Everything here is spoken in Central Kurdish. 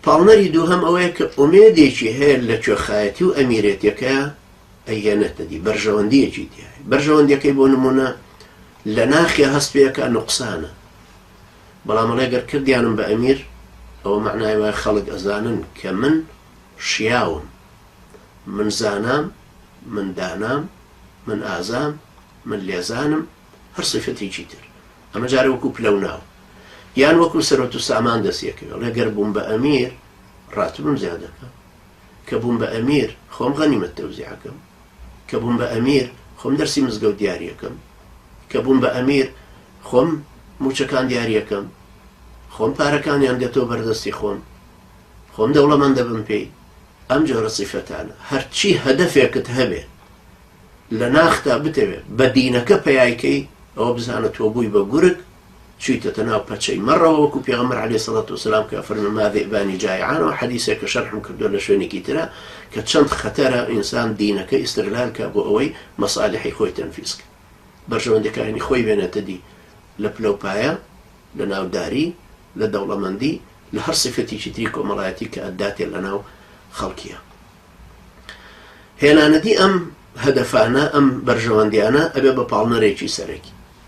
پاڵنەری دووهەم ئەوەیە کە ئومێدێکی هەیە لە کوێخایەتی و ئەمیرێتیەکە ئەیهێنێتەدی بەرژەوەندیەکی تایە. بەرژەوەندیەکەی بۆ نمونە لە ناخی هەستپێیەکە نوقسانە، بەڵام ئەگەر کردیانم بە ئەمیر ئەوە معنای وایە خەڵک ئەزانن کە من شیاوم، من زانام، من دانام، من ئازام، من لێزانم، هەر صفەتێکی تر. ئەمە جارە وەکو پلەو ناو یان وەکو سەرۆت و سامان دەستیەکەوێت. لەگەر بووم بە ئەمیر ڕاتبم زیادەکەم، کە بووم بە ئەمیر خۆم غەنیمەت تەوزیعەکەم، کە بووم بە ئەمیر خۆم دەرسی مزگەوت دیاریەکەم، کە بووم بە ئەمیر خۆم موچەکان دیاریەکەم، خۆم پارەکانیان دێتەوە بەردەستی خۆم دەوڵەمەندە بم پێی. ئەم جۆرە صیفەتانە هەرچی هەدەفێکت هەبێ لە ناختا بتەوێت بە دینەکە پەیایکەی ئەوە بزانە تۆ بووی بە گورگ چوویتە ناو پەچەی مەڕەوە، وەکو پێغەمبەر عەلەیهی سەڵات وسەلام کە فەرمووی ما ذئبانی جائعانەوە حەدیثێک کە شەرحم کردووە لە شوێنێکی ترە کە چەند خەتەرە ئینسان دینەکە ئیستیغلال کە بۆ ئەوەی مەسالیحی خۆی تەنفیز کە بەرژەوەندەکانی خۆی بێنێتە دی لە پلەپایە، لە ناوداری، لە دەوڵەمەندی، لە هەر صفەتێکی تری کۆمەڵایەتی کە ئەداتێ لە ناو خەڵکیە. هێنانەتی ئەم هەدەفانە ئەم بەرژەوەندیانە ئەبێ بە پاڵنەرێکی سەرەکی.